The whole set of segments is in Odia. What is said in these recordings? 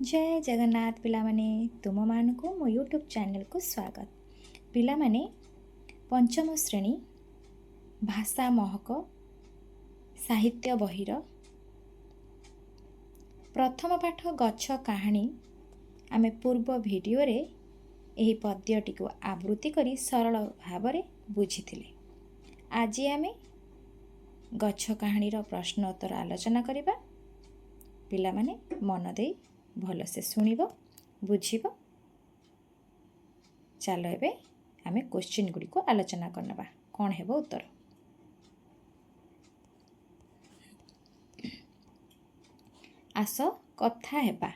जय जगन्नाथ पिलामाने तुम मानकु मो यूट्यूब चैनल को स्वागत। पिलामाने पंचम श्रेणी भाषा महक साहित्य बहिर प्रथम पाठ गच्छ कहानी आमे पूर्व वीडियो रे एही पद्यटी को आवृत्ति करी सरल भाव बुझीथिले। आज आमे गच्छ कहानी रो प्रश्न उत्तर आलोचना करिबा। पिलामाने मन देई भल से शुणिब बुझिब। चलो एबे आमे क्वेश्चन गुडी को आलोचना करनबा। कौन हेबो उत्तर? आस कथा हेबा।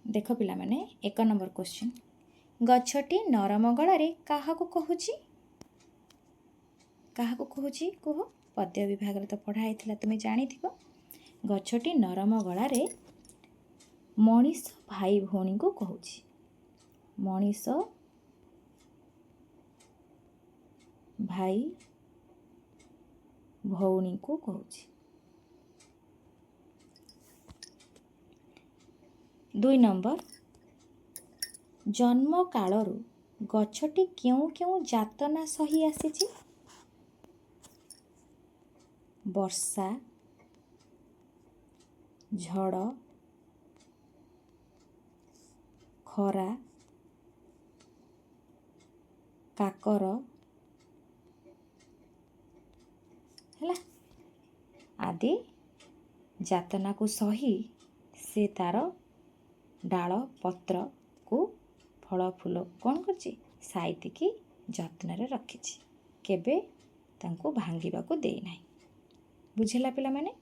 देखो पिला माने 1 नंबर क्वेश्चन, गछटी नरम गळारे काहाकू कहूची? काहाकू कहूची कह? पद्य विभाग रे तो पढ़ा हैथिला, तुमे जानिथिबो। गछटी नरम गळारे मनीष भाई भौणी को कहूची। मनीष भाई भौणी को कहूची। 2 नंबर, जन्म कालरू गछटी क्यों क्यों जातना सही आसीची? वर्षा, झड़, खरा, काकर हैला आदि जातना को सही से तार डाल पत्र को फल फूल कौन करची साइति की जत्न रे रखिची, केबे तांको भांगिबा को देई नाही। बुझिला पिला माने?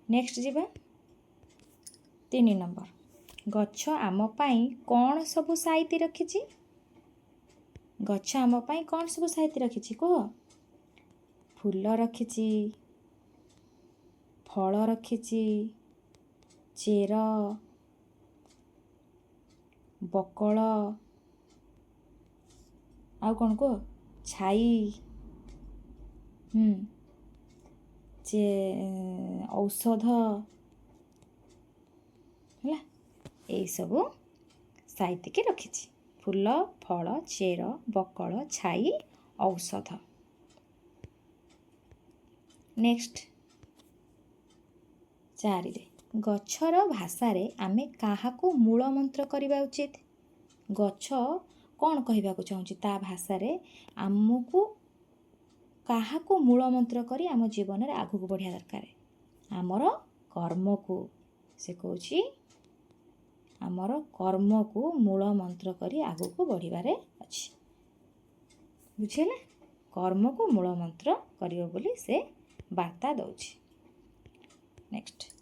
नेक्स्ट जीवा 3 नंबर, गच्छ आम पाई कौन सबु साइति रखिची? गच्छ आम पाई कौन सबु साइति रखिची कह? फूल रखिची, फल रखिची, चेर, बकल, आउ कौन कह? छाई, औषध है यही सबू साइति के रखिची। फूल, फल, चेर, बकल, छाई, औषध। नेक्स्ट 4 रे, गच्छर भाषा रे आमे काहाकू मूल मंत्र करिबा उचित? गच्छ कौन कहबा को चाहूची ता भाषा रे आमको काहाकू मूल मंत्र करी आम जीवन रे आगु को बढ़िया दरकार? आमर कर्म को से कहूची, आमर कर्म को मूल मंत्र करी आगु को बढ़िबारे अछि। बुझिले? कर्म को मूल मंत्र करियो बोली से वार्ता दउची। नेक्स्ट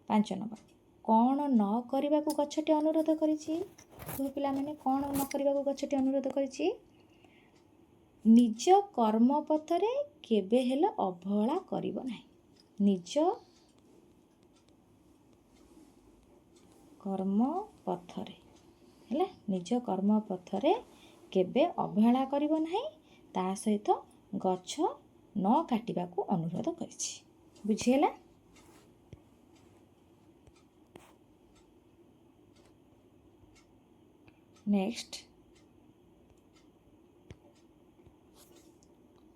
5 नंबर, कौन न करिबा को गच्छटी अनुरोध करिछि? तो पिला माने कौन न करिबा को गच्छटी अनुरोध करिछि? निज कर्म पथरे केबे हेले अवहेला करिबो नाही। निज कर्म पथरे हेला निज कर्म पथरे केबे अवहेला करिबो नाही, ता सहित गच्छ न काटिबा को अनुरोध करिछि। बुझिएला? नेक्स्ट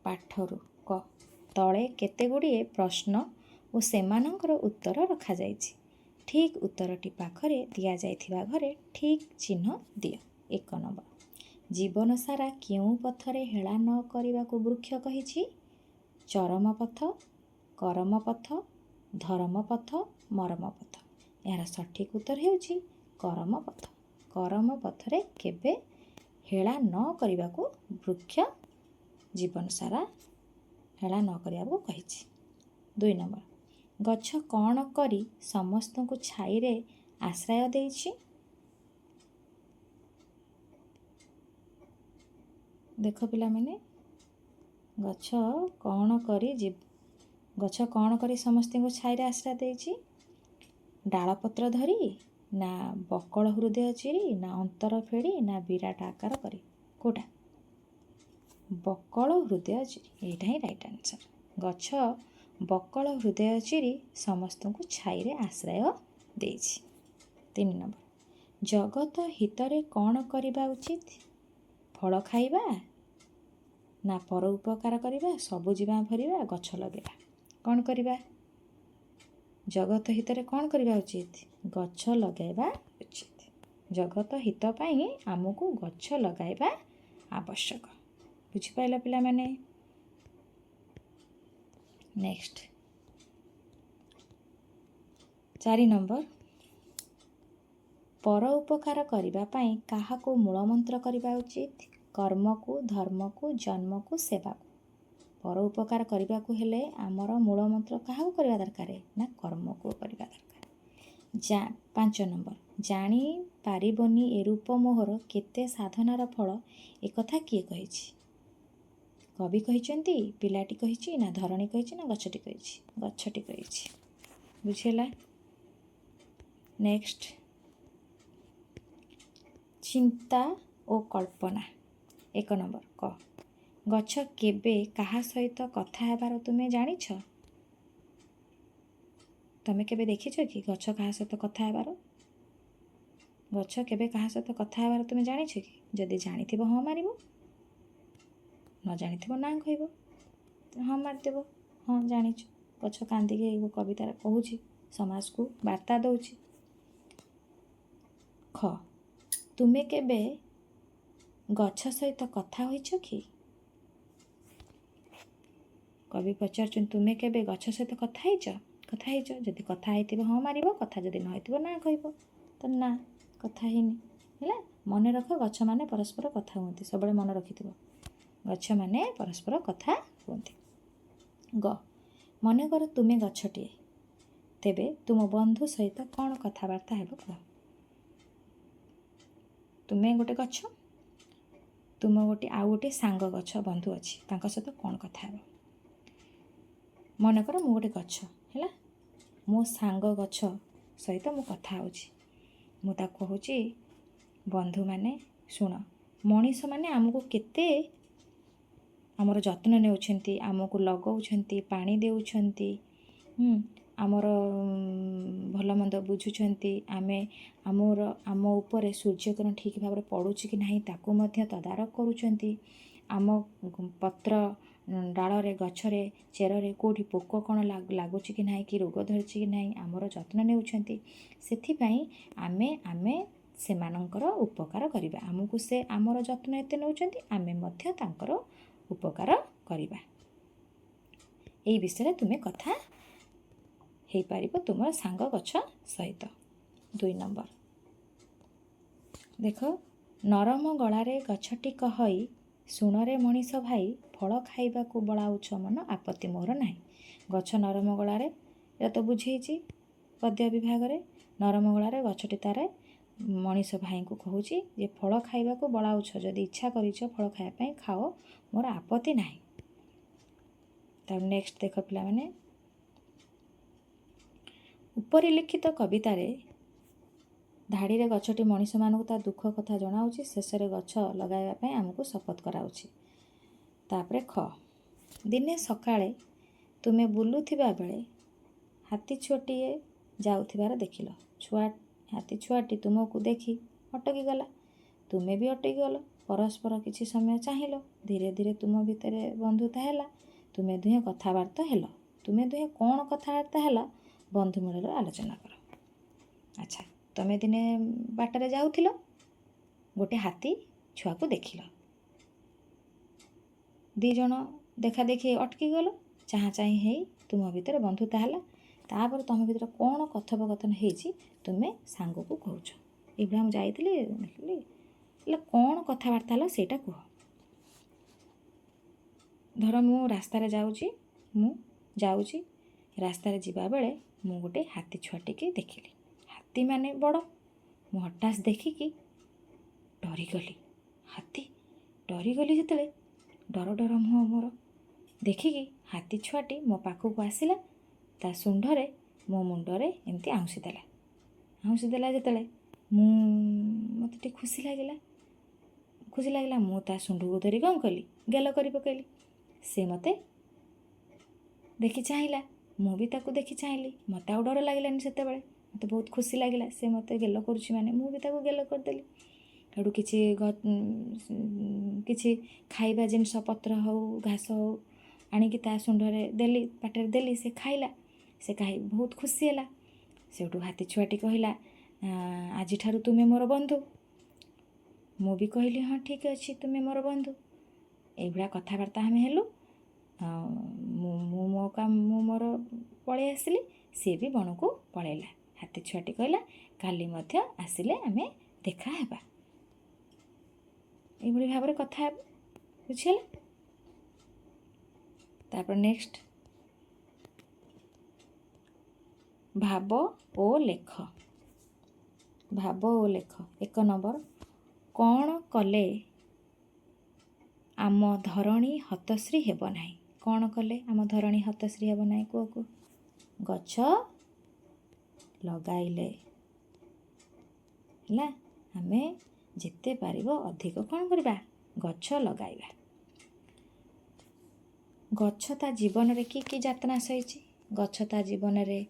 पाठरू क तले केते गुड़िए प्रश्न और सेमानंकर उत्तर रखा जाइछि। ठीक उत्तरटी पाखरे दिया जाइथिबा घरे ठीक चिन्ह दियो। 1 नंबर, जीवन सारा केउं पथरे हेला न करिबा को वृक्ष कहिछि? चरम पथ, करम पथ, धर्म पथ, मरम पथ। यार सठिक उत्तर हेउछि करम पथ। करम पथरे केबे हेला न करिबा को वृक्ष जीवन सारा हेला न करिया को कहिछि। 2 नंबर, गच्छ कौन करी समस्त को छाई रे आश्रय देइछि? देखो पिला माने, गच्छ कौन करी समस्त को छाई रे आश्रय देइछि? डाल पत्र धरी, ना बकल हृदय चिरी, ना अंतर फेड़ी, ना विराट आकार करी? कोटा? बकल हृदय चिरी, एटा ही राइट आंसर। गच्छ ବକଳ ହୃଦୟ ଚିରି ସମସ୍ତଙ୍କୁ ଛାଇରେ ଆଶ୍ରୟ ଦେଇଛି। 3 ନମ୍ବର, ଜଗତ ହିତରେ କ'ଣ କରିବା ଉଚିତ? ଫଳ ଖାଇବା ନା ପର ଉପକାର କରିବା, ସବୁଜିମା ଭରିବା, ଗଛ ଲଗାଇବା? କ'ଣ କରିବା? ଜଗତ ହିତରେ କ'ଣ କରିବା ଉଚିତ? ଗଛ ଲଗାଇବା ଉଚିତ। ଜଗତ ହିତ ପାଇଁ ଆମକୁ ଗଛ ଲଗାଇବା ଆବଶ୍ୟକ। ବୁଝିପାରିଲ ପିଲାମାନେ? ନେକ୍ସଟ 4 ନମ୍ବର, ପର ଉପକାର କରିବା ପାଇଁ କାହାକୁ ମୂଳମନ୍ତ୍ର କରିବା ଉଚିତ? କର୍ମକୁ, ଧର୍ମକୁ, ଜନ୍ମକୁ, ସେବାକୁ। ପର ଉପକାର କରିବାକୁ ହେଲେ ଆମର ମୂଳମନ୍ତ୍ର କାହାକୁ କରିବା ଦରକାର? ନା କର୍ମକୁ କରିବା ଦରକାର। 5 ନମ୍ବର, ଜାଣି ପାରିବନି ଏ ରୂପ ମୋହର, କେତେ ସାଧନାର ଫଳ, ଏକଥା କିଏ କହିଛି? କବି କହିଛନ୍ତି, ପିଲାଟି କହିଛି, ନା ଧରଣୀ କହିଛି, ନା ଗଛଟି କହିଛି? ଗଛଟି କହିଛି। ବୁଝିଲା? ନେକ୍ସଟ, ଚିନ୍ତା ଓ କଳ୍ପନା। 1 ନମ୍ବର, କ ଗଛ କେବେ କାହା ସହିତ କଥା ହେବାର ତୁମେ ଜାଣିଛ? ତମେ କେବେ ଦେଖିଛ କି ଗଛ କାହା ସହିତ କଥା ହେବାର? ଗଛ କେବେ କାହା ସହିତ କଥା ହେବାର ତୁମେ ଜାଣିଛ କି? ଯଦି ଜାଣିଥିବ ହଁ ମାରିବ, ନ ଜାଣିଥିବ ନା କହିବ। ହଁ ମାରିଦେବ, ହଁ ଜାଣିଛୁ। ଗଛ କାନ୍ଦିକି ଏଇ କବିତାରେ କହୁଛି, ସମାଜକୁ ବାର୍ତ୍ତା ଦେଉଛି। ଖ ତୁମେ କେବେ ଗଛ ସହିତ କଥା ହୋଇଛ କି? କବି ପଚାରୁଛନ୍ତି, ତୁମେ କେବେ ଗଛ ସହିତ କଥା ହେଇଛ? ଯଦି କଥା ହେଇଥିବ ହଁ ମାରିବ, କଥା ଯଦି ନ ହେଇଥିବ ନା କହିବ। ତ ନା, କଥା ହେଇନି। ହେଲା? ମନେ ରଖ, ଗଛମାନେ ପରସ୍ପର କଥା ହୁଅନ୍ତି। ସବୁବେଳେ ମନେ ରଖିଥିବ, ଗଛମାନେ ପରସ୍ପର କଥା ହୁଅନ୍ତି। ଗ ମନେକର ତୁମେ ଗଛଟିଏ, ତେବେ ତୁମ ବନ୍ଧୁ ସହିତ କ'ଣ କଥାବାର୍ତ୍ତା ହେବ କୁହ? ତୁମେ ଗୋଟେ ଗଛ, ଆଉ ଗୋଟେ ସାଙ୍ଗ ଗଛ ବନ୍ଧୁ ଅଛି, ତାଙ୍କ ସହିତ କ'ଣ କଥା ହେବ? ମନେକର ମୁଁ ଗୋଟେ ଗଛ, ହେଲା, ମୋ ସାଙ୍ଗ ଗଛ ସହିତ ମୁଁ କଥା ହେଉଛି। ମୁଁ ତାକୁ କହୁଛି, ବନ୍ଧୁମାନେ ଶୁଣ, ମଣିଷମାନେ ଆମକୁ କେତେ ଆମର ଯତ୍ନ ନେଉଛନ୍ତି, ଆମକୁ ଲଗାଉଛନ୍ତି, ପାଣି ଦେଉଛନ୍ତି, ଆମର ଭଲ ମନ୍ଦ ବୁଝୁଛନ୍ତି। ଆମ ଉପରେ ସୂର୍ଯ୍ୟକିରଣ ଠିକ୍ ଭାବରେ ପଡ଼ୁଛି କି ନାହିଁ ତାକୁ ମଧ୍ୟ ତଦାରଖ କରୁଛନ୍ତି। ଆମ ପତ୍ର, ଡାଳରେ, ଗଛରେ, ଚେରରେ କେଉଁଠି ପୋକ କ'ଣ ଲାଗୁଛି କି ନାହିଁ, କି ରୋଗ ଧରିଛି କି ନାହିଁ, ଆମର ଯତ୍ନ ନେଉଛନ୍ତି। ସେଥିପାଇଁ ଆମେ ସେମାନଙ୍କର ଉପକାର କରିବା। ଆମକୁ ସେ ଆମର ଯତ୍ନ ଏତେ ନେଉଛନ୍ତି, ଆମେ ମଧ୍ୟ ତାଙ୍କର ଉପକାର କରିବା। ଏଇ ବିଷୟରେ ତୁମେ କଥା ହେଇପାରିବ ତୁମର ସାଙ୍ଗ ଗଛ ସହିତ। 2 ନମ୍ବର, ଦେଖ, ନରମ ଗଳାରେ ଗଛଟି କହଇ, ଶୁଣରେ ମଣିଷ ଭାଇ, ଫଳ ଖାଇବାକୁ ବଳାଉଛ ମନ, ଆପତ୍ତି ମୋର ନାହିଁ। ଗଛ ନରମ ଗଳାରେ, ଏଟା ତ ବୁଝେଇଛି ପଦ୍ୟ ବିଭାଗରେ। ନରମ ଗଳାରେ ଗଛଟି ତାର ମଣିଷ ଭାଇଙ୍କୁ କହୁଛି ଯେ ଫଳ ଖାଇବାକୁ ବଳାଉଛ, ଯଦି ଇଚ୍ଛା କରିଛ ଫଳ ଖାଇବା ପାଇଁ ଖାଅ, ମୋର ଆପତ୍ତି ନାହିଁ। ତାପରେ ନେକ୍ସଟ ଦେଖ ପିଲାମାନେ, ଉପରେ ଲିଖିତ କବିତାରେ ଧାଡ଼ିରେ ଗଛଟି ମଣିଷମାନଙ୍କୁ ତା ଦୁଃଖ କଥା ଜଣାଉଛି, ଶେଷରେ ଗଛ ଲଗାଇବା ପାଇଁ ଆମକୁ ଶପଥ କରାଉଛି। ତାପରେ ଖ ଦିନେ ସକାଳେ ତୁମେ ବୁଲୁଥିବା ବେଳେ ହାତୀ ଛୁଆଟିଏ ଯାଉଥିବାର ଦେଖିଲ। ହାତୀ ଛୁଆଟି ତୁମକୁ ଦେଖି ଅଟକିଗଲା, ତୁମେ ବି ଅଟକିଗଲ। ପରସ୍ପର କିଛି ସମୟ ଚାହିଁଲ, ଧୀରେ ଧୀରେ ତୁମ ଭିତରେ ବନ୍ଧୁତା ହେଲା, ତୁମେ ଦୁହେଁ କଥାବାର୍ତ୍ତା ହେଲ। ତୁମେ ଦୁହେଁ କ'ଣ କଥାବାର୍ତ୍ତା ହେଲା, ବନ୍ଧୁ ମୂଳରେ ଆଲୋଚନା କର। ଆଚ୍ଛା, ତୁମେ ଦିନେ ବାଟରେ ଯାଉଥିଲ, ଗୋଟେ ହାତୀ ଛୁଆକୁ ଦେଖିଲ, 2 ଜଣ ଦେଖାଦେଖି ଅଟକିଗଲ, ଚାହାଁ ଚାହିଁ ହେଇ ତୁମ ଭିତରେ ବନ୍ଧୁତା ହେଲା। ତାପରେ ତୁମ ଭିତରେ କ'ଣ କଥୋପକଥନ ହେଇଛି ତୁମେ ସାଙ୍ଗକୁ କହୁଛ, ଏଇଭଳିଆ ମୁଁ ଯାଇଥିଲି ଦେଖିଲି, ହେଲେ କ'ଣ କଥାବାର୍ତ୍ତା ହେଲା ସେଇଟା କୁହ। ଧର ମୁଁ ରାସ୍ତାରେ ଯାଉଛି, ରାସ୍ତାରେ ଯିବା ବେଳେ ମୁଁ ଗୋଟେ ହାତୀ ଛୁଆଟିକି ଦେଖିଲି। ହାତୀ ମାନେ ବଡ଼, ମୁଁ ହଠାତ୍ ଦେଖିକି ଡରିଗଲି। ଡରିଗଲି ଯେତେବେଳେ, ଡର ମୁହଁ ମୋର ଦେଖିକି ହାତୀ ଛୁଆଟି ମୋ ପାଖକୁ ଆସିଲା, ତା ଶୁଣ୍ଢରେ ମୋ ମୁଣ୍ଡରେ ଏମିତି ଆଉଁସି ଦେଲା ଯେତେବେଳେ, ମୋତେ ଟିକେ ଖୁସି ଲାଗିଲା। ମୁଁ ତା ଶୁଣ୍ଢକୁ ଧରି କ'ଣ କଲି, ଗେଲ କରି ପକେଇଲି। ସେ ମୋତେ ଦେଖି ଚାହିଁଲା। ମୁଁ ବି ତାକୁ ଦେଖି ଚାହିଁଲି। ମୋତେ ଆଉ ଡର ଲାଗିଲାନି ସେତେବେଳେ, ମୋତେ ବହୁତ ଖୁସି ଲାଗିଲା। ସେ ମୋତେ ଗେଲ କରୁଛି ମାନେ ମୁଁ ବି ତାକୁ ଗେଲ କରିଦେଲି। ସେଠୁ କିଛି ଖାଇବା ଜିନିଷ ପତ୍ର ହେଉ ଘାସ ହେଉ ଆଣିକି ତା ଶୁଣ୍ଢରେ ଦେଲି, ପାଟିରେ ଦେଲି। ସେ ଖାଇଲା। ସେ ଖାଇ ବହୁତ ଖୁସି ହେଲା। ସେଠୁ ହାତୀ ଛୁଆଟି କହିଲା, ଆଜିଠାରୁ ତୁମେ ମୋର ବନ୍ଧୁ। ମୁଁ ବି କହିଲି, ହଁ ଠିକ୍ ଅଛି, ତୁମେ ମୋର ବନ୍ଧୁ। ଏଇଭଳିଆ କଥାବାର୍ତ୍ତା ଆମେ ହେଲୁ। ମୁଁ ମୋର ପଳେଇ ଆସିଲି, ସିଏ ବି ବଣକୁ ପଳେଇଲା। ହାତୀ ଛୁଆଟି କହିଲା, କାଲି ମଧ୍ୟ ଆସିଲେ ଆମେ ଦେଖା ହେବା। ଏଇଭଳି ଭାବରେ କଥା ହେବା, ବୁଝିହେଲା। ତାପରେ ନେକ୍ସଟ, ଭାବ ଓ ଲେଖ। ଭାବ ଓ ଲେଖ। 1 ନମ୍ବର, କ'ଣ କଲେ ଆମ ଧରଣୀ ହତଶ୍ରୀ ହେବ ନାହିଁ? କ'ଣ କଲେ ଆମ ଧରଣୀ ହତଶ୍ରୀ ହେବ ନାହିଁ? କୁହ। ଗଛ ଲଗାଇଲେ। ହେଲା, ଆମେ ଯେତେ ପାରିବ ଅଧିକ କ'ଣ କରିବା? ଗଛ ଲଗାଇବା। ଗଛ ତା ଜୀବନରେ କି ଯାତନା ସହିଛି? ଗଛ ତା ଜୀବନରେ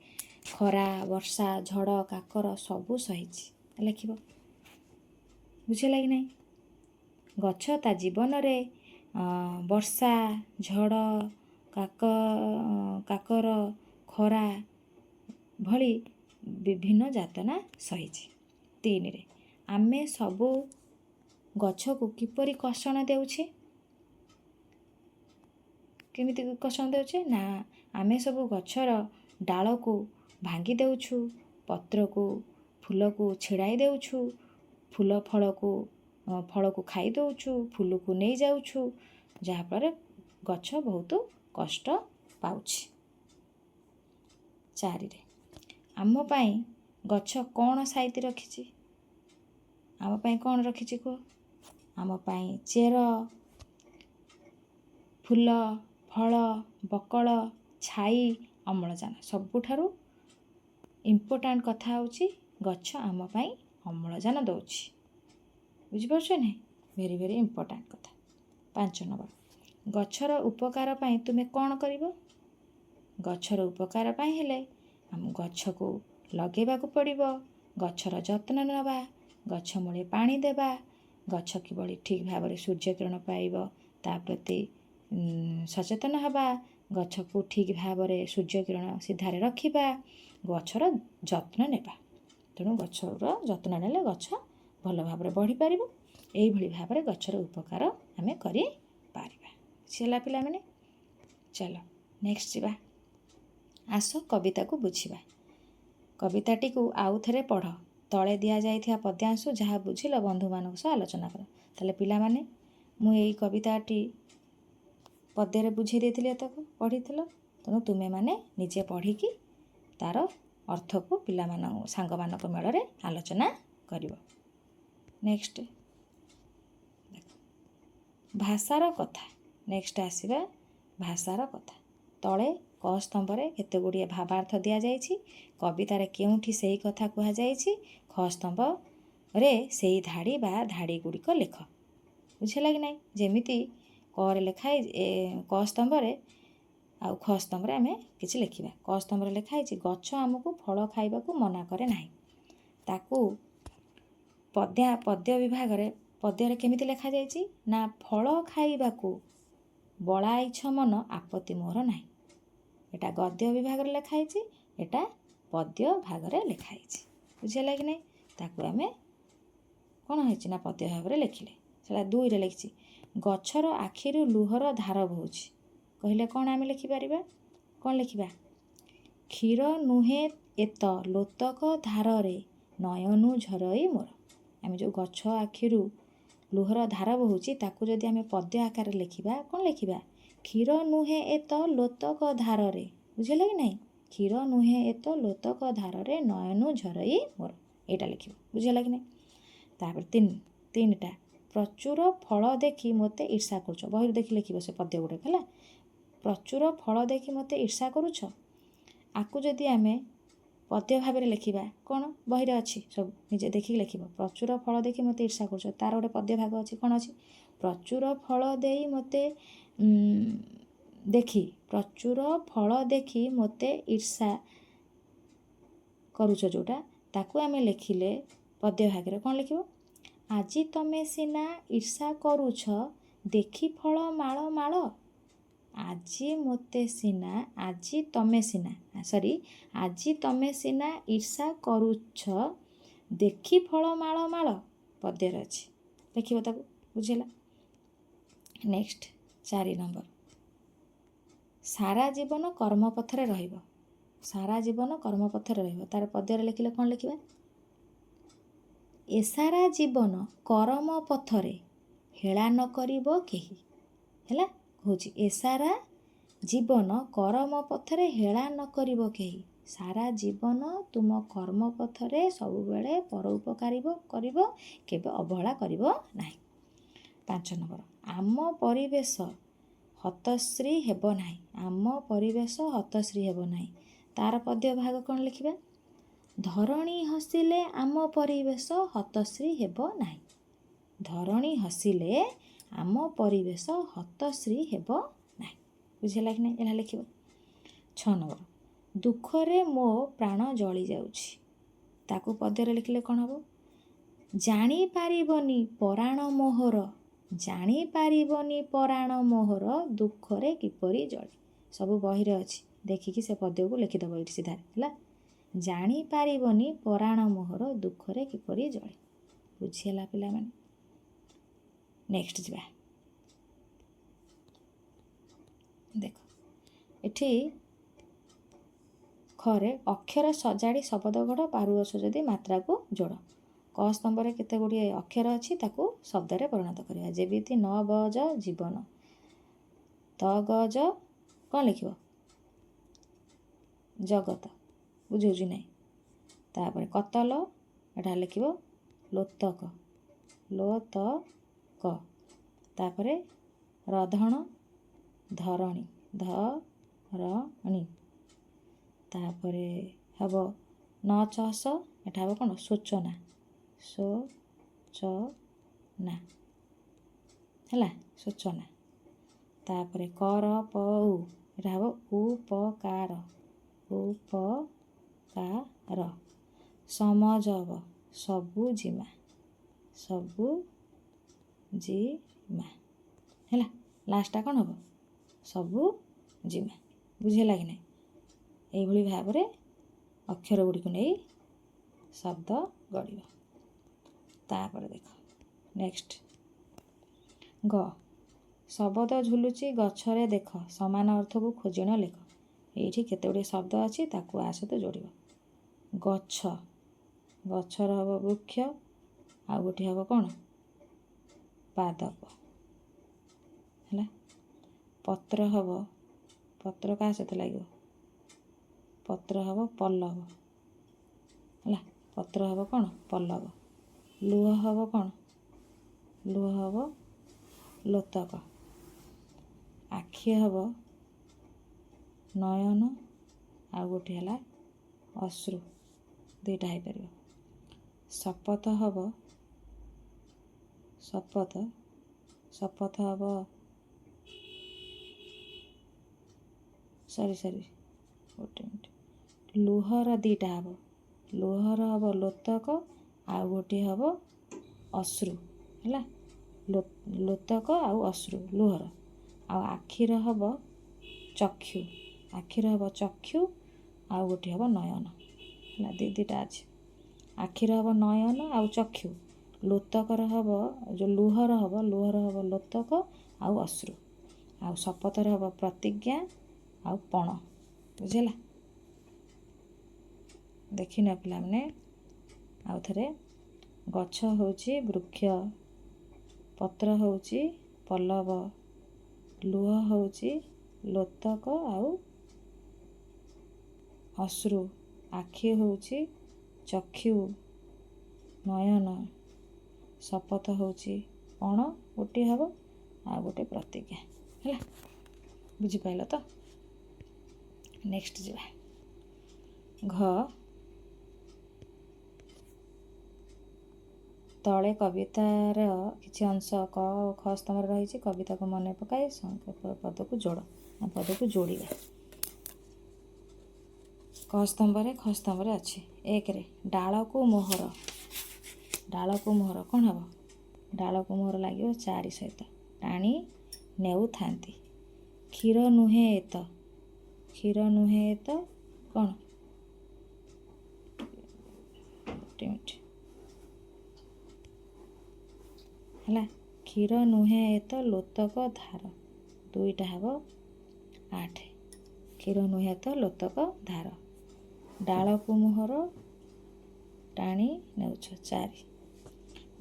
ଖରା, ବର୍ଷା, ଝଡ଼, କାକର ସବୁ ସହିଛି। ଲେଖିବ, ବୁଝିଲା କି ନାହିଁ? ଗଛ ତା ଜୀବନରେ ବର୍ଷା, ଝଡ଼, କାକର, ଖରା ଭଳି ବିଭିନ୍ନ ଯାତନା ସହିଛି। 3ରେ, ଆମେ ସବୁ ଗଛକୁ କିପରି କଷଣ ଦେଉଛେ? କେମିତି କଷଣ ଦେଉଛେ? ନା, ଆମେ ସବୁ ଗଛର ଡାଳକୁ ଭାଙ୍ଗି ଦେଉଛୁ, ପତ୍ରକୁ ଫୁଲକୁ ଛିଡ଼ାଇ ଦେଉଛୁ, ଫଳକୁ ଖାଇ ଦେଉଛୁ, ଫୁଲକୁ ନେଇଯାଉଛୁ, ଯାହାଫଳରେ ଗଛ ବହୁତ କଷ୍ଟ ପାଉଛି। 4ରେ, ଆମ ପାଇଁ ଗଛ କ'ଣ ସାଇତି ରଖିଛି? ଆମ ପାଇଁ କ'ଣ ରଖିଛି କୁହ? ଆମ ପାଇଁ ଚେର, ଫୁଲ, ଫଳ, ବକଳ, ଛାଇ, ଅମ୍ଳଜାନ। ସବୁଠାରୁ ଇମ୍ପୋର୍ଟାଣ୍ଟ କଥା ହେଉଛି ଗଛ ଆମ ପାଇଁ ଅମ୍ଳଜାନ ଦେଉଛି। ବୁଝିପାରୁଛ ନାହିଁ? ଭେରି ଭେରି ଇମ୍ପୋର୍ଟାଣ୍ଟ କଥା। 5 ନମ୍ବର, ଗଛର ଉପକାର ପାଇଁ ତୁମେ କ'ଣ କରିବ? ଗଛର ଉପକାର ପାଇଁ ହେଲେ ଆମ ଗଛକୁ ଲଗେଇବାକୁ ପଡ଼ିବ, ଗଛର ଯତ୍ନ ନେବା, ଗଛ ମୂଳେ ପାଣି ଦେବା, ଗଛ କିଭଳି ଠିକ୍ ଭାବରେ ସୂର୍ଯ୍ୟକିରଣ ପାଇବ ତା ପ୍ରତି ସଚେତନ ହେବା, ଗଛକୁ ଠିକ୍ ଭାବରେ ସୂର୍ଯ୍ୟକିରଣ ସିଧାରେ ରଖିବା, ଗଛର ଯତ୍ନ ନେବା। ତେଣୁ ଗଛର ଯତ୍ନ ନେଲେ ଗଛ ଭଲ ଭାବରେ ବଢ଼ିପାରିବ। ଏଇଭଳି ଭାବରେ ଗଛର ଉପକାର ଆମେ କରିପାରିବା। ବୁଝିହେଲା ପିଲାମାନେ? ଚାଲ ନେକ୍ସଟ ଯିବା। ଆସ କବିତାକୁ ବୁଝିବା। କବିତାଟିକୁ ଆଉ ଥରେ ପଢ଼। ତଳେ ଦିଆଯାଇଥିବା ପଦ୍ୟାଂଶ ଯାହା ବୁଝିଲ ବନ୍ଧୁମାନଙ୍କ ସହ ଆଲୋଚନା କର। ତାହେଲେ ପିଲାମାନେ, ମୁଁ ଏଇ କବିତାଟି ପଦ୍ୟରେ ବୁଝେଇ ଦେଇଥିଲି, ଏତକ ପଢ଼ିଥିଲ। ତେଣୁ ତୁମେମାନେ ନିଜେ ପଢ଼ିକି ତାର ଅର୍ଥକୁ ସାଙ୍ଗମାନଙ୍କ ମେଳରେ ଆଲୋଚନା କରିବ। ନେକ୍ସଟ, ଭାଷାର କଥା। ନେକ୍ସଟ ଆସିବା ଭାଷାର କଥା। ତଳେ କ ସ୍ତମ୍ଭରେ କେତେ ଗୁଡ଼ିଏ ଭାବାର୍ଥ ଦିଆଯାଇଛି। କବିତାରେ କେଉଁଠି ସେହି କଥା କୁହାଯାଇଛି, ଖ ସ୍ତମ୍ଭରେ ସେଇ ଧାଡ଼ି ବା ଧାଡ଼ି ଗୁଡ଼ିକ ଲେଖ। ବୁଝିଲା କି ନାହିଁ? ଯେମିତି କରେ ଲେଖା କ ସ୍ତମ୍ଭରେ ଆଉ ଖ ସ୍ତମ୍ଭରେ ଆମେ କିଛି ଲେଖିବା। କ ସ୍ତମ୍ଭରେ ଲେଖା ହେଇଛି, ଗଛ ଆମକୁ ଫଳ ଖାଇବାକୁ ମନା କରେ ନାହିଁ। ତାକୁ ପଦ୍ୟ ବିଭାଗରେ ପଦ୍ୟରେ କେମିତି ଲେଖାଯାଇଛି? ନା, ଫଳ ଖାଇବାକୁ ବଳାଇଛ ମନ ଆପତ୍ତି ମୋର ନାହିଁ। ଏଟା ଗଦ୍ୟ ବିଭାଗରେ ଲେଖା ହେଇଛି, ଏଟା ପଦ୍ୟ ଭାଗରେ ଲେଖା ହେଇଛି। ବୁଝିହେଲା କି ନାହିଁ? ତାକୁ ଆମେ କ'ଣ ହେଇଛି ନା ପଦ୍ୟ ଭାବରେ ଲେଖିଲେ। ସେଟା 2ରେ ଲେଖିଛି, ଗଛର ଆଖିରୁ ଲୁହର ଧାର ବୋହୁଛି। କହିଲେ କ'ଣ ଆମେ ଲେଖିପାରିବା? କ'ଣ ଲେଖିବା? କ୍ଷୀର ନୁହେଁ ଏତ ଲୋତକ ଧାରରେ ନୟନୁ ଝରଇ ମୋର। ଆମେ ଯେଉଁ ଗଛ ଆଖିରୁ ଲୁହର ଧାର ବୋହୁଛି ତାକୁ ଯଦି ଆମେ ପଦ୍ୟ ଆକାରରେ ଲେଖିବା, କ'ଣ ଲେଖିବା? କ୍ଷୀର ନୁହେଁ ଏତ ଲୋତକ ଧାରରେ। ବୁଝିଲ କି ନାହିଁ? କ୍ଷୀର ନୁହେଁ ଏତ ଲୋତକ ଧାରରେ ନୟନୁ ଝରଇ ମୋର। ଏଇଟା ଲେଖିବ। ବୁଝିହେଲା କି ନାହିଁ? ତାପରେ 3ଟା, ପ୍ରଚୁର ଫଳ ଦେଖି ମୋତେ ଈର୍ଷା କରୁଛ। ବହିରୁ ଦେଖି ଲେଖିବ ସେ ପଦ୍ୟ ଗୁଡ଼ାକ ହେଲା। ପ୍ରଚୁର ଫଳ ଦେଖି ମୋତେ ଈର୍ଷା କରୁଛ। ଆକୁ ଯଦି ଆମେ ପଦ୍ୟ ଭାବରେ ଲେଖିବା, କ'ଣ ବହିରେ ଅଛି ସବୁ ନିଜେ ଦେଖିକି ଲେଖିବ। ପ୍ରଚୁର ଫଳ ଦେଖି ମୋତେ ଈର୍ଷା କରୁଛ, ତାର ଗୋଟେ ପଦ୍ୟ ଭାଗ ଅଛି। କ'ଣ ଅଛି? ପ୍ରଚୁର ଫଳ ଦେଇ ମୋତେ ଦେଖି ପ୍ରଚୁର ଫଳ ଦେଖି ମୋତେ ଈର୍ଷା କରୁଛ ଯେଉଁଟା ତାକୁ ଆମେ ଲେଖିଲେ ପଦ୍ୟ ଭାଗରେ କ'ଣ ଲେଖିବ? ଆଜି ତମେ ସିନା ଈର୍ଷା କରୁଛ ଦେଖି ଫଳ ମାଳ ମାଳ। ଆଜି ତମେ ସିନା ଈର୍ଷା କରୁଛ ଦେଖି ଫଳ ମାଳ ମାଳ ପଦ୍ୟରେ ଅଛି। ଲେଖିବ ତାକୁ, ବୁଝିଲା? ନେକ୍ସଟ 4 ନମ୍ବର, ସାରା ଜୀବନ କର୍ମପଥରେ ରହିବ। ସାରା ଜୀବନ କର୍ମପଥରେ ରହିବ ତାର ପଦ୍ୟରେ ଲେଖିଲେ କ'ଣ ଲେଖିବା? ଏ ସାରା ଜୀବନ କରମ ପଥରେ ହେଳା ନ କରିବ କେହି। ହେଲା, କହୁଛି ଏ ସାରା ଜୀବନ କରମ ପଥରେ ହେଳା ନ କରିବ କେହି। ସାରା ଜୀବନ ତୁମ କର୍ମ ପଥରେ ସବୁବେଳେ ପରୋପକାର କରିବ, କେବେ ଅବହେଳା କରିବ ନାହିଁ। 5 ନମ୍ବର, ଆମ ପରିବେଶ ହତଶ୍ରୀ ହେବ ନାହିଁ। ଆମ ପରିବେଶ ହତଶ୍ରୀ ହେବ ନାହିଁ ତାର ପଦ୍ୟ ଭାଗ କ'ଣ ଲେଖିବା? ଧରଣୀ ହସିଲେ ଆମ ପରିବେଶ ହତଶ୍ରୀ ହେବ ନାହିଁ। ଧରଣୀ ହସିଲେ ଆମ ପରିବେଶ ହତଶ୍ରୀ ହେବ ନାହିଁ। ବୁଝିଲା କି ନାହିଁ? ଏହା ଲେଖିବ। 6 ନମ୍ବର, ଦୁଃଖରେ ମୋ ପ୍ରାଣ ଜଳି ଯାଉଛି ତାକୁ ପଦ୍ୟରେ ଲେଖିଲେ କ'ଣ ହେବ? ଜାଣିପାରିବନି ପରାଣ ମୋହର। ଜାଣିପାରିବନି ପରାଣ ମୋହର ଦୁଃଖରେ କିପରି ଜଳେ। ସବୁ ବହିରେ ଅଛି, ଦେଖିକି ସେ ପଦ୍ୟକୁ ଲେଖିଦେବ ଏଇଠି ସିଧାରେ। ହେଲା, ଜାଣିପାରିବନି ପରାଣ ମୋହର ଦୁଃଖରେ କିପରି ଜଳେ। ବୁଝିହେଲା ପିଲାମାନେ? ନେକ୍ସଟ ଯିବା। ଦେଖ ଏଠି ଖରେ ଅକ୍ଷର ସଜାଡ଼ି ଶବଦ ଗଢ଼ ପାରୁଅଛ ଯଦି ମାତ୍ରାକୁ ଯୋଡ଼। କ ସ୍ତମ୍ଭରେ କେତେ ଗୁଡ଼ିଏ ଅକ୍ଷର ଅଛି ତାକୁ ଶବ୍ଦରେ ପରିଣତ କରିବା। ଯେମିତି ନ ଗଜ ଜୀବନ, ତ ଗଜ କ'ଣ ଲେଖିବ? ଜଗତ। ବୁଝଉଛି ନାହିଁ? ତାପରେ କତଲ ଏଟା ଲେଖିବ ଲୋତକ, ଲୋତକ। ତାପରେ ରଧଣ ଧରଣୀ, ଧରଣୀ। ତାପରେ ହେବ ନ ଚଷ ଏଟା ହେବ କ'ଣ? ସୂଚନା, ସୂଚନା। ହେଲା, ସୂଚନା। ତାପରେ କର ପଉ ଏଟା ହେବ ଉପକାର, ଉପକାର। ସମଜବ ସବୁଜିମା, ସବୁଜିମା। ହେଲା, ଲାଷ୍ଟଟା କ'ଣ ହେବ? ସବୁଜିମା। ବୁଝିହେଲା କି ନାହିଁ? ଏଇଭଳି ଭାବରେ ଅକ୍ଷର ଗୁଡ଼ିକୁ ନେଇ ଶବ୍ଦ ଗଢ଼ିବ। ତାପରେ ଦେଖ ନେକ୍ସଟ ଗ, ଶବଦ ଝୁଲୁଛି ଗଛରେ ଦେଖ ସମାନ ଅର୍ଥକୁ ଖୋଜିଣ ଲେଖ। ଏଇଠି କେତେ ଗୁଡ଼ିଏ ଶବ୍ଦ ଅଛି ତାକୁ ଆ ସହିତ ଯୋଡ଼ିବ। ଗଛ, ଗଛର ହେବ ବୃକ୍ଷ, ଆଉ ଗୋଟିଏ ହେବ କ'ଣ? ପାଦପ। ହେଲା, ପତ୍ର ହେବ, ପତ୍ର କାହା ସହିତ ଲାଗିବ? ପତ୍ର ହେବ ପଲ୍ଲବ। ହେଲା, ପତ୍ର ହେବ କ'ଣ? ପଲ୍ଲବ। ଲୁହ ହେବ କ'ଣ? ଲୁହ ହେବ ଲୋତକ। ଆଖି ହେବ ନୟନ, ଆଉ ଗୋଟିଏ ହେଲା ଅଶ୍ରୁ। ଦୁଇଟା ହେଇପାରିବ। ଶପଥ ହେବ, ଶପଥ, ଶପଥ ହେବ ଗୋଟେ ମିନିଟ୍। ଲୁହର ଦୁଇଟା ହେବ, ଲୁହର ହେବ ଲୋତକ, ଆଉ ଗୋଟିଏ ହେବ ଅଶ୍ରୁ। ହେଲା, ଲୋତକ ଆଉ ଅଶ୍ରୁ ଲୁହର। ଆଉ ଆଖିର ହେବ ଚକ୍ଷୁ, ଆଖିର ହେବ ଚକ୍ଷୁ, ଆଉ ଗୋଟିଏ ହେବ ନୟନ। ହେଲା, ଦୁଇଟା ଅଛି। ଆଖିର ହେବ ନୟନ ଆଉ ଚକ୍ଷୁ, ଲୋତକର ହେବ ଯେଉଁ ଲୁହର ହେବ ଲୋତକ ଆଉ ଅଶ୍ରୁ, ଆଉ ଶପଥର ହେବ ପ୍ରତିଜ୍ଞା ଆଉ ପଣ। ବୁଝିଲା? ଦେଖିନ ପିଲାମାନେ? ଆଉ ଥରେ, ଗଛ ହେଉଛି ବୃକ୍ଷ, ପତ୍ର ହେଉଛି ପଲ୍ଲବ, ଲୁହ ହେଉଛି ଲୋତକ ଆଉ ଅଶ୍ରୁ, ଆଖି ହେଉଛି ଚକ୍ଷୁ ନୟନ, ଶପଥ ହେଉଛି ପଣ ଗୋଟିଏ ହେବ, ଆଉ ଗୋଟେ ପ୍ରତିଜ୍ଞା। ହେଲା, ବୁଝିପାରିଲ ତ? ନେକ୍ସଟ ଯିବା। ଘ, ତଳେ କବିତାର କିଛି ଅଂଶ କ ଓ ଖ ସ୍ତମ୍ଭରେ ରହିଛି। କବିତାକୁ ମନେ ପକାଇ ସଂକ୍ଷେପ ପଦକୁ ଯୋଡ଼। ପଦକୁ ଯୋଡ଼ିବା। କ ସ୍ତମ୍ଭରେ ଖ ସ୍ତମ୍ଭରେ ଅଛି। ଏକରେ ଡାଳକୁ ମୋହର, ଡାଳକୁ ମୋହର କ'ଣ ହେବ? ଡାଳକୁ ମୋହର ଲାଗିବ 4 ସହିତ ଟାଣି ନେଉଥାନ୍ତି। କ୍ଷୀର ନୁହେଁ ଏତ, କ୍ଷୀର ନୁହେଁ ଏତ କ'ଣ? ଗୋଟେ ମିନିଟ୍ ହେଲା। କ୍ଷୀର ନୁହେଁ ଏତ ଲୋତକ ଧାର, ଦୁଇଟା ହେବ 8। କ୍ଷୀର ନୁହେଁ ତ ଲୋତକ ଧାର। ଡାଳକୁ ମୋହର ଟାଣି ନେଉଛ 4।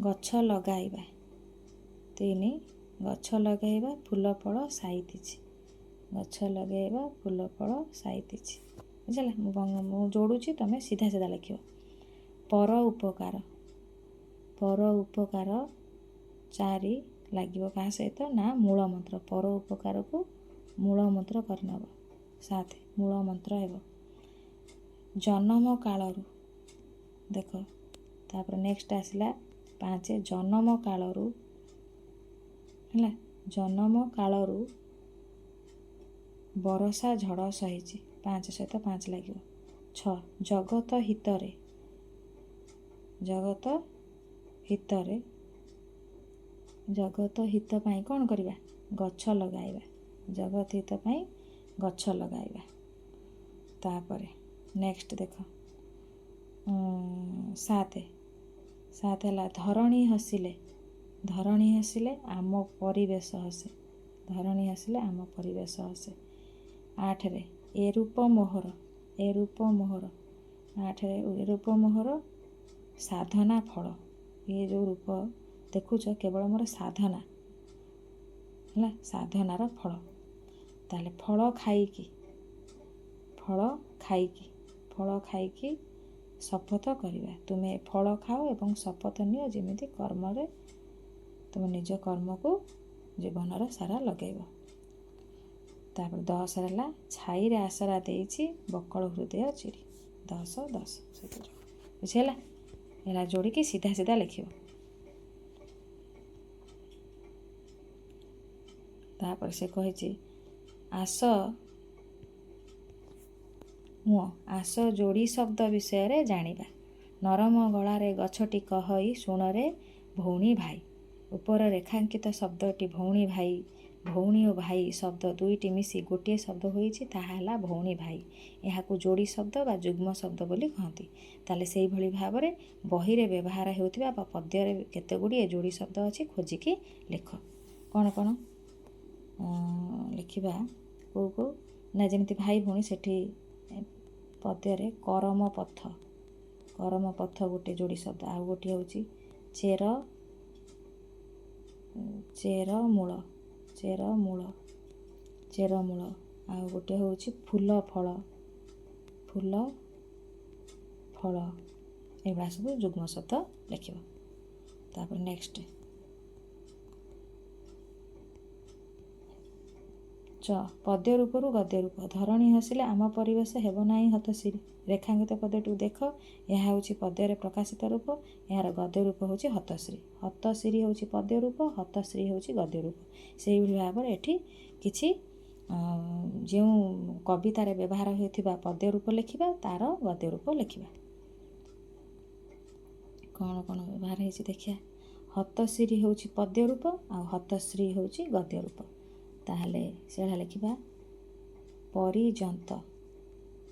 ଗଛ ଲଗାଇବା 3। ଗଛ ଲଗାଇବା ଫୁଲ ଫଳ ସାଇତିଛି, ଗଛ ଲଗାଇବା ଫୁଲ ଫଳ ସାଇତିଛି। ବୁଝିଲା? ମୁଁ ଯୋଡ଼ୁଛି, ତୁମେ ସିଧା ସିଧା ଲେଖିବ। ପର ଉପକାର, ପର ଉପକାର 4 ଲାଗିବ କାହା ସହିତ? ନା ମୂଳ ମନ୍ତ୍ର। ପର ଉପକାରକୁ ମୂଳ ମନ୍ତ୍ର କରିନେବ 7, ମୂଳ ମନ୍ତ୍ର ହେବ। ଜନମ କାଳରୁ, ଦେଖ ତାପରେ ନେକ୍ସଟ ଆସିଲା 5। ଜନମ କାଳରୁ ହେଲା, ଜନମ କାଳରୁ ବରଷା ଝଡ଼ ସହିଛି, 5 ସହିତ 5 ଲାଗିବ। 6 ଜଗତ ହିତରେ, ଜଗତ ହିତରେ, ଜଗତ ହିତ ପାଇଁ କ'ଣ କରିବା? ଗଛ ଲଗାଇବା, ଜଗତ ହିତ ପାଇଁ ଗଛ ଲଗାଇବା। ତାପରେ ନେକ୍ସଟ ଦେଖ 7 ହେଲା ଧରଣୀ ହସିଲେ, ଧରଣୀ ହସିଲେ ଆମ ପରିବେଶ ହସେ, ଧରଣୀ ହସିଲେ ଆମ ପରିବେଶ ହସେ। 8ରେ ଏ ରୂପ ମୋହର, ଏ ରୂପ ମୋହର 8ରେ ଏ ରୂପ ମୋହର ସାଧନା ଫଳ। ଏ ଯେଉଁ ରୂପ ଦେଖୁଛ କେବଳ ମୋର ସାଧନା ହେଲା, ସାଧନାର ଫଳ। ତାହେଲେ ଫଳ ଖାଇକି, ଫଳ ଖାଇକି, ଫଳ ଖାଇକି ଶପଥ କରିବା। ତୁମେ ଫଳ ଖାଅ ଏବଂ ଶପଥ ନିଅ ଯେମିତି କର୍ମରେ ତୁମେ ନିଜ କର୍ମକୁ ଜୀବନର ସାରା ଲଗାଇବ। ତାପରେ 10 ହେଲା ଛାଇରେ ଆସରା ଦେଇଛି ବକଳ ହୃଦୟ ଚିରି, 10 10 ସହିତ ଯୋଡ଼। ବୁଝିହେଲା? ହେଲା ଯୋଡ଼ିକି ସିଧା ସିଧା ଲେଖିବ। ତାପରେ ସେ କହିଛି ଆସ ଆସ ଯୋଡ଼ି ଶବ୍ଦ ବିଷୟରେ ଜାଣିବା। ନରମ ଗଳାରେ ଗଛଟି କହଇ ଶୁଣରେ ଭଉଣୀ ଭାଇ। ଉପର ରେଖାଙ୍କିତ ଶବ୍ଦଟି ଭଉଣୀ ଭାଇ, ଭଉଣୀ ଓ ଭାଇ ଶବ୍ଦ ଦୁଇଟି ମିଶି ଗୋଟିଏ ଶବ୍ଦ ହୋଇଛି, ତାହା ହେଲା ଭଉଣୀ ଭାଇ। ଏହାକୁ ଯୋଡ଼ି ଶବ୍ଦ ବା ଯୁଗ୍ମ ଶବ୍ଦ ବୋଲି କହନ୍ତି। ତାହେଲେ ସେଇଭଳି ଭାବରେ ବହିରେ ବ୍ୟବହାର ହେଉଥିବା ବା ପଦ୍ୟରେ କେତେ ଗୁଡ଼ିଏ ଯୋଡ଼ି ଶବ୍ଦ ଅଛି, ଖୋଜିକି ଲେଖ। କ'ଣ କ'ଣ ଲେଖିବା? କେଉଁ କେଉଁ? ନା ଯେମିତି ଭାଇ ଭଉଣୀ, ସେଠି ପଦ୍ୟରେ କରମ ପଥ, କରମ ପଥ ଗୋଟେ ଯୋଡ଼ି ଶବ୍ଦ। ଆଉ ଗୋଟିଏ ହେଉଛି ଚେର, ଚେରମୂଳ, ଚେରମୂଳ, ଚେରମୂଳ। ଆଉ ଗୋଟେ ହେଉଛି ଫୁଲ ଫଳ, ଫୁଲ ଫଳ। ଏଗୁଡ଼ା ସବୁ ଯୁଗ୍ମ ଶବ୍ଦ ଲେଖିବ। ତାପରେ ନେକ୍ସଟ ପଦ୍ୟ ରୂପରୁ ଗଦ୍ୟ ରୂପ। ଧରଣୀ ହସିଲେ ଆମ ପରିବେଶ ହେବ ନାହିଁ ହତଶ୍ରୀ। ରେଖାଙ୍କିତ ପଦ୍ୟଟିକୁ ଦେଖ, ଏହା ହେଉଛି ପଦ୍ୟରେ ପ୍ରକାଶିତ ରୂପ, ଏହାର ଗଦ୍ୟ ରୂପ ହେଉଛି ହତଶ୍ରୀ। ହତଶ୍ରୀ ହେଉଛି ପଦ୍ୟ ରୂପ, ହତଶ୍ରୀ ହେଉଛି ଗଦ୍ୟ ରୂପ। ସେଇଭଳି ଭାବରେ ଏଠି କିଛି ଯେଉଁ କବିତାରେ ବ୍ୟବହାର ହେଉଥିବା ପଦ୍ୟ ରୂପ ଲେଖିବା, ତାର ଗଦ୍ୟ ରୂପ ଲେଖିବା। କ'ଣ କ'ଣ ବ୍ୟବହାର ହେଇଛି ଦେଖିବା। ହତଶ୍ରୀ ହେଉଛି ପଦ୍ୟ ରୂପ ଆଉ ହତଶ୍ରୀ ହେଉଛି ଗଦ୍ୟ ରୂପ। ତାହେଲେ ସେଇଟା ଲେଖିବା ପରିଜନ୍ତ,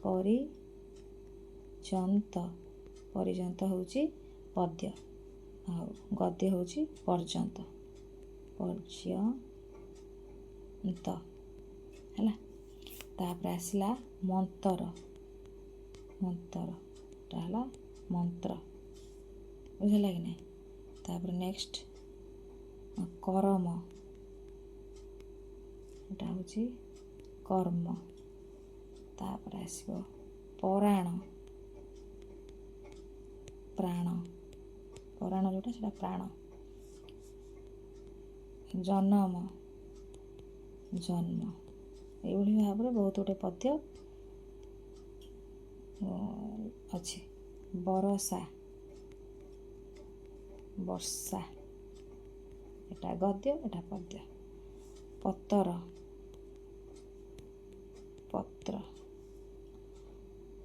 ପରିଜନ୍ତ, ପରିଜନ୍ତ ହେଉଛି ପଦ୍ୟ ଆଉ ଗଦ୍ୟ ହେଉଛି ପର୍ଯ୍ୟନ୍ତ, ପର୍ଯ୍ୟନ୍ତ ହେଲା। ତାପରେ ଆସିଲା ମନ୍ତର, ମନ୍ତରଟା ହେଲା ମନ୍ତ୍ର। ବୁଝିଲା କି ନାହିଁ? ତାପରେ ନେକ୍ସଟ କରମ, ଏଟା ହେଉଛି କର୍ମ। ତାପରେ ଆସିବ ପରାଣ, ପ୍ରାଣ, ପରାଣ ଯେଉଁଟା ସେଟା ପ୍ରାଣ। ଜନମ, ଜନ୍ମ। ଏଇଭଳି ଭାବରେ ବହୁତ ଗୁଡ଼ିଏ ପଦ୍ୟ ଅଛି। ବରଷା, ବର୍ଷା, ଏଟା ଗଦ୍ୟ, ଏଟା ପଦ୍ୟ। ପତର, ପତ୍ର,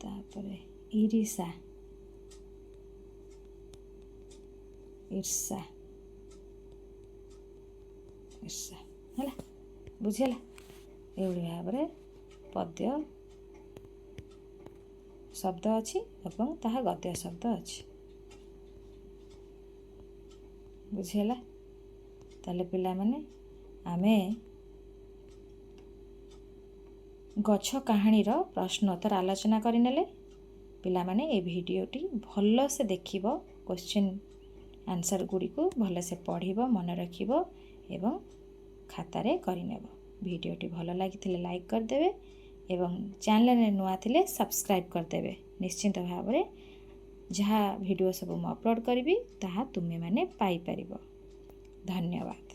ତାପରେ ଇରିଷା, ଈର୍ଷା, ଈର୍ଷା ହେଲା, ବୁଝିହେଲା। ଏଇଭଳି ଭାବରେ ପଦ୍ୟ ଶବ୍ଦ ଅଛି ଏବଂ ତାହା ଗଦ୍ୟ ଶବ୍ଦ ଅଛି, ବୁଝିହେଲା। ତାହେଲେ ପିଲାମାନେ ଆମେ ଗଛ କାହାଣୀର ପ୍ରଶ୍ନୋତ୍ତର ଆଲୋଚନା କରିନେଲେ। ପିଲାମାନେ ଏ ଭିଡ଼ିଓଟି ଭଲସେ ଦେଖିବ, କ୍ୱେଶ୍ଚିନ୍ ଆନ୍ସର୍ ଗୁଡ଼ିକୁ ଭଲସେ ପଢ଼ିବ, ମନେ ରଖିବ ଏବଂ ଖାତାରେ କରିନେବ। ଭିଡ଼ିଓଟି ଭଲ ଲାଗିଥିଲେ ଲାଇକ୍ କରିଦେବେ ଏବଂ ଚ୍ୟାନେଲରେ ନୂଆ ଥିଲେ ସବସ୍କ୍ରାଇବ୍ କରିଦେବେ। ନିଶ୍ଚିନ୍ତ ଭାବରେ ଯାହା ଭିଡ଼ିଓ ସବୁ ମୁଁ ଅପଲୋଡ଼ କରିବି ତାହା ତୁମେମାନେ ପାଇପାରିବ। ଧନ୍ୟବାଦ।